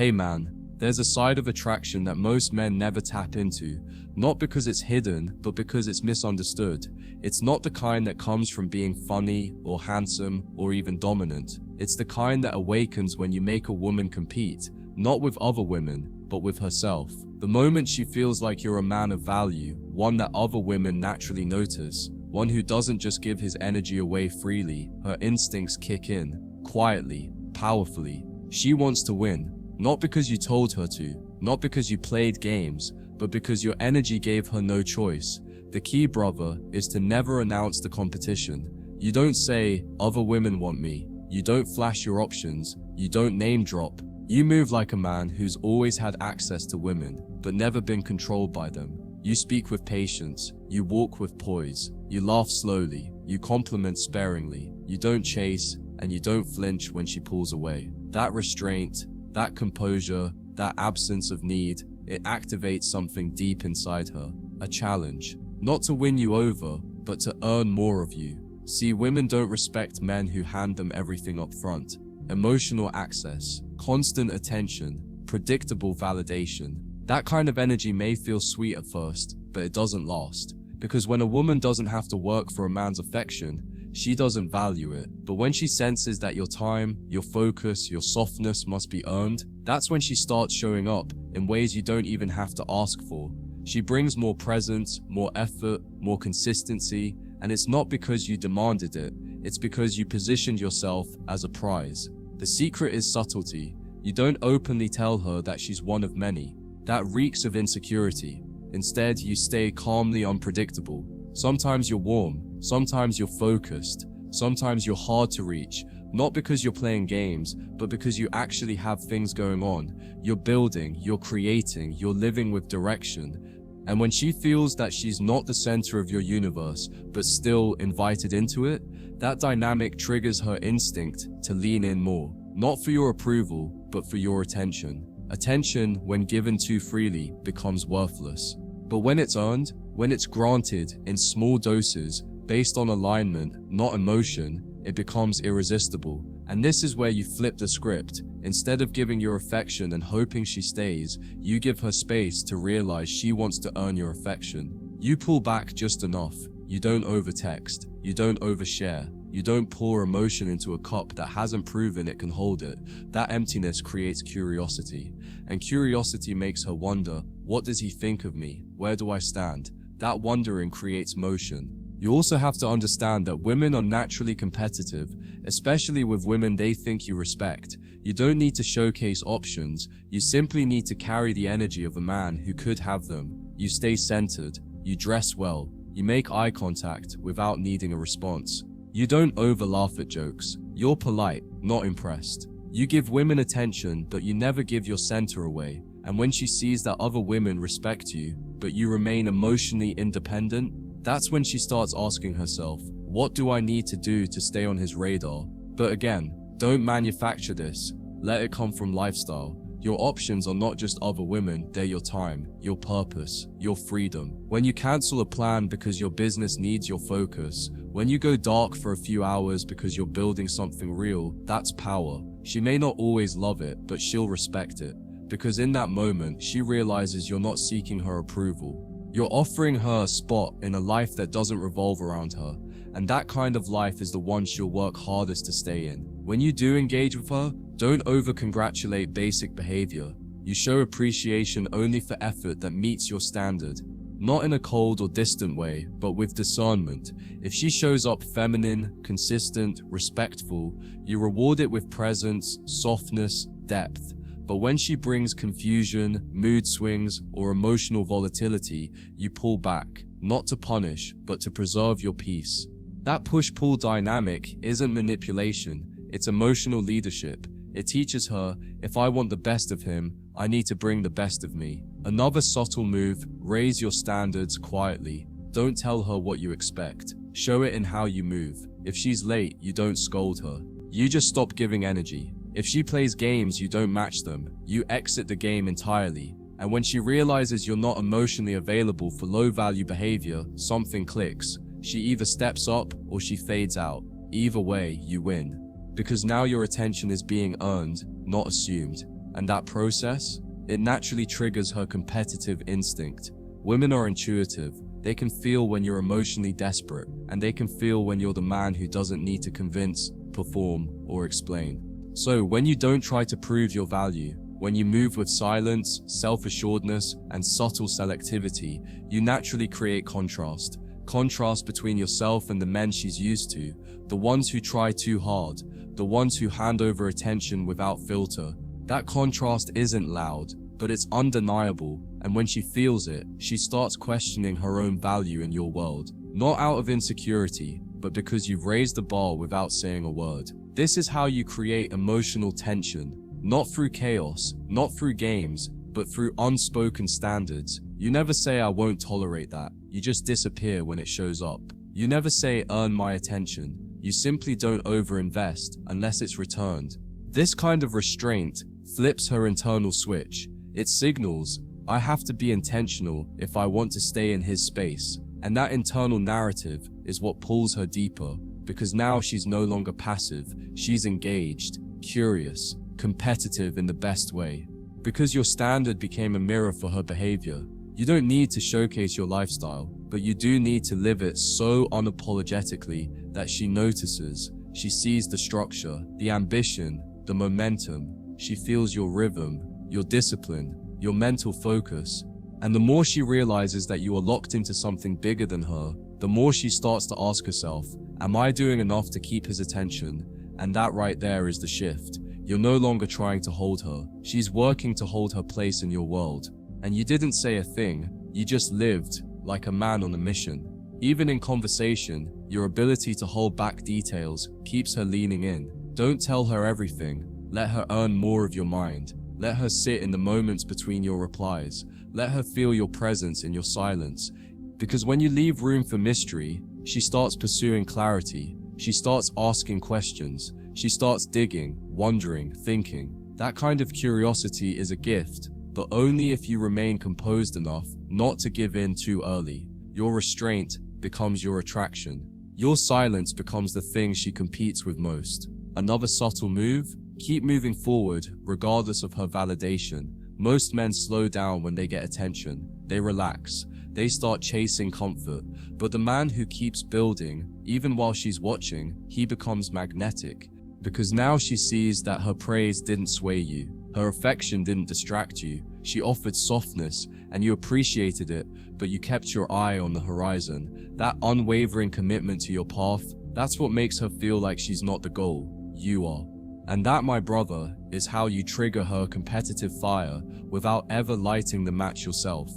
Hey man, there's a side of attraction that most men never tap into, not because it's hidden, but because it's misunderstood. It's not the kind that comes from being funny or handsome or even dominant. It's the kind that awakens when you make a woman compete, not with other women, but with herself. The moment she feels like you're a man of value, one that other women naturally notice, one who doesn't just give his energy away freely, her instincts kick in, quietly, powerfully. She wants to win. Not because you told her to, not because you played games, but because your energy gave her no choice. The key, brother, is to never announce the competition. You don't say, other women want me. You don't flash your options. You don't name drop. You move like a man who's always had access to women, but never been controlled by them. You speak with patience. You walk with poise. You laugh slowly. You compliment sparingly. You don't chase, and you don't flinch when she pulls away. That restraint, that composure, that absence of need, it activates something deep inside her. A challenge. Not to win you over, but to earn more of you. See, women don't respect men who hand them everything up front. Emotional access, constant attention, predictable validation. That kind of energy may feel sweet at first, but it doesn't last. Because when a woman doesn't have to work for a man's affection, she doesn't value it. But when she senses that your time, your focus, your softness must be earned, that's when she starts showing up in ways you don't even have to ask for. She brings more presence, more effort, more consistency, and it's not because you demanded it, it's because you positioned yourself as a prize. The secret is subtlety. You don't openly tell her that she's one of many. That reeks of insecurity. Instead, you stay calmly unpredictable. Sometimes you're warm, sometimes you're focused, sometimes you're hard to reach, not because you're playing games, but because you actually have things going on. You're building, you're creating, you're living with direction. And when she feels that she's not the center of your universe, but still invited into it, that dynamic triggers her instinct to lean in more. Not for your approval, but for your attention. Attention, when given too freely, becomes worthless. But when it's earned, when it's granted in small doses, based on alignment, not emotion, it becomes irresistible. And this is where you flip the script. Instead of giving your affection and hoping she stays, you give her space to realize she wants to earn your affection. You pull back just enough. You don't overtext. You don't overshare. You don't pour emotion into a cup that hasn't proven it can hold it. That emptiness creates curiosity. And curiosity makes her wonder, what does he think of me? Where do I stand? That wondering creates motion. You also have to understand that women are naturally competitive, especially with women they think you respect. You don't need to showcase options. You simply need to carry the energy of a man who could have them. You stay centered. You dress well. You make eye contact without needing a response. You don't over-laugh at jokes. You're polite, not impressed. You give women attention, but you never give your center away. And when she sees that other women respect you, but you remain emotionally independent, that's when she starts asking herself, what do I need to do to stay on his radar? But again, don't manufacture this. Let it come from lifestyle. Your options are not just other women, they're your time, your purpose, your freedom. When you cancel a plan because your business needs your focus, when you go dark for a few hours because you're building something real, that's power. She may not always love it, but she'll respect it. Because in that moment, she realizes you're not seeking her approval. You're offering her a spot in a life that doesn't revolve around her. And that kind of life is the one she'll work hardest to stay in. When you do engage with her, don't over-congratulate basic behavior. You show appreciation only for effort that meets your standard. Not in a cold or distant way, but with discernment. If she shows up feminine, consistent, respectful, you reward it with presence, softness, depth. But when she brings confusion, mood swings, or emotional volatility, you pull back, not to punish, but to preserve your peace. That push-pull dynamic isn't manipulation, it's emotional leadership. It teaches her, if I want the best of him, I need to bring the best of me. Another subtle move, raise your standards quietly. Don't tell her what you expect. Show it in how you move. If she's late, you don't scold her. You just stop giving energy. If she plays games, you don't match them. You exit the game entirely. And when she realizes you're not emotionally available for low-value behavior, something clicks. She either steps up or she fades out. Either way, you win. Because now your attention is being earned, not assumed. And that process, it naturally triggers her competitive instinct. Women are intuitive. They can feel when you're emotionally desperate, and they can feel when you're the man who doesn't need to convince, perform, or explain. So when you don't try to prove your value, when you move with silence, self-assuredness, and subtle selectivity, you naturally create contrast. Contrast between yourself and the men she's used to, the ones who try too hard, the ones who hand over attention without filter. That contrast isn't loud, but it's undeniable, and when she feels it, she starts questioning her own value in your world. Not out of insecurity, but because you've raised the bar without saying a word. This is how you create emotional tension, not through chaos, not through games, but through unspoken standards. You never say "I won't tolerate that," you just disappear when it shows up. You never say "earn my attention," you simply don't overinvest unless it's returned. This kind of restraint flips her internal switch. It signals, I have to be intentional if I want to stay in his space. And that internal narrative is what pulls her deeper, because now she's no longer passive, she's engaged, curious, competitive in the best way. Because your standard became a mirror for her behavior. You don't need to showcase your lifestyle, but you do need to live it so unapologetically that she notices. She sees the structure, the ambition, the momentum. She feels your rhythm, your discipline, your mental focus. And the more she realizes that you are locked into something bigger than her, the more she starts to ask herself, am I doing enough to keep his attention? And that right there is the shift. You're no longer trying to hold her. She's working to hold her place in your world. And you didn't say a thing, you just lived like a man on a mission. Even in conversation, your ability to hold back details keeps her leaning in. Don't tell her everything. Let her earn more of your mind. Let her sit in the moments between your replies. Let her feel your presence in your silence. Because when you leave room for mystery, she starts pursuing clarity. She starts asking questions. She starts digging, wondering, thinking. That kind of curiosity is a gift, but only if you remain composed enough not to give in too early. Your restraint becomes your attraction. Your silence becomes the thing she competes with most. Another subtle move? Keep moving forward, regardless of her validation. Most men slow down when they get attention. They relax. They start chasing comfort. But the man who keeps building, even while she's watching, he becomes magnetic. Because now she sees that her praise didn't sway you. Her affection didn't distract you. She offered softness, and you appreciated it, but you kept your eye on the horizon. That unwavering commitment to your path, that's what makes her feel like she's not the goal. You are. And that, my brother, is how you trigger her competitive fire without ever lighting the match yourself.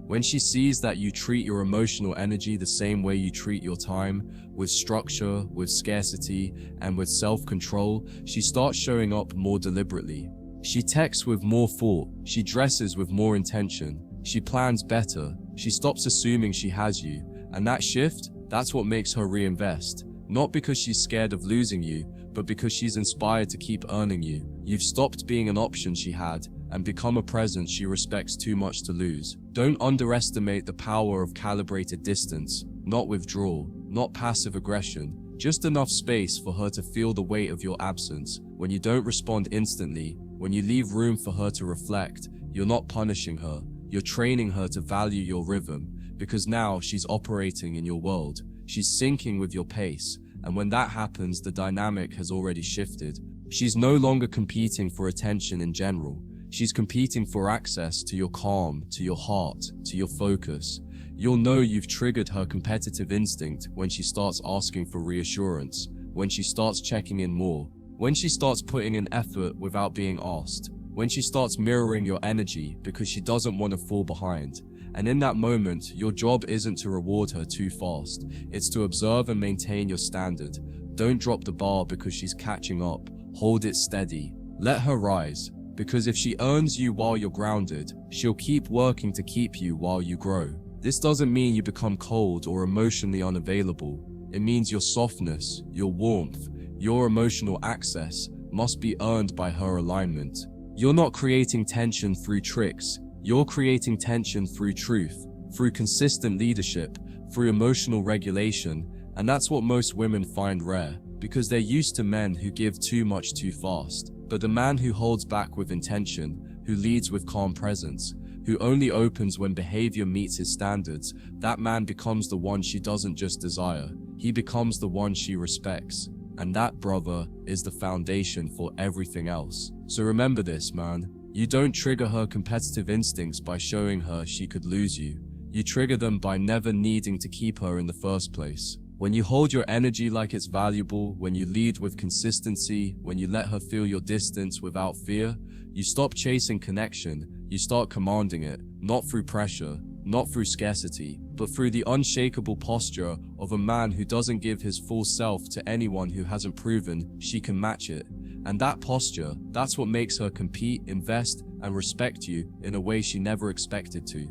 When she sees that you treat your emotional energy the same way you treat your time, with structure, with scarcity, and with self-control, she starts showing up more deliberately. She texts with more thought, she dresses with more intention, she plans better, she stops assuming she has you, and that shift, that's what makes her reinvest. Not because she's scared of losing you, but because she's inspired to keep earning you. You've stopped being an option she had and become a presence she respects too much to lose. Don't underestimate the power of calibrated distance, not withdrawal, not passive aggression, just enough space for her to feel the weight of your absence. When you don't respond instantly, when you leave room for her to reflect, you're not punishing her, you're training her to value your rhythm, because now she's operating in your world. She's syncing with your pace, and when that happens, the dynamic has already shifted. She's no longer competing for attention in general. She's competing for access to your calm, to your heart, to your focus. You'll know you've triggered her competitive instinct when she starts asking for reassurance, when she starts checking in more, when she starts putting in effort without being asked, when she starts mirroring your energy because she doesn't want to fall behind. And in that moment, your job isn't to reward her too fast. It's to observe and maintain your standard. Don't drop the bar because she's catching up. Hold it steady. Let her rise. Because if she earns you while you're grounded, she'll keep working to keep you while you grow. This doesn't mean you become cold or emotionally unavailable. It means your softness, your warmth, your emotional access must be earned by her alignment. You're not creating tension through tricks. You're creating tension through truth, through consistent leadership, through emotional regulation, and that's what most women find rare, because they're used to men who give too much too fast. But the man who holds back with intention, who leads with calm presence, who only opens when behavior meets his standards, that man becomes the one she doesn't just desire, he becomes the one she respects. And that, brother, is the foundation for everything else. So remember this, man. You don't trigger her competitive instincts by showing her she could lose you. You trigger them by never needing to keep her in the first place. When you hold your energy like it's valuable, when you lead with consistency, when you let her feel your distance without fear, you stop chasing connection, you start commanding it, not through pressure, not through scarcity, but through the unshakable posture of a man who doesn't give his full self to anyone who hasn't proven she can match it. And that posture, that's what makes her compete, invest, and respect you in a way she never expected to.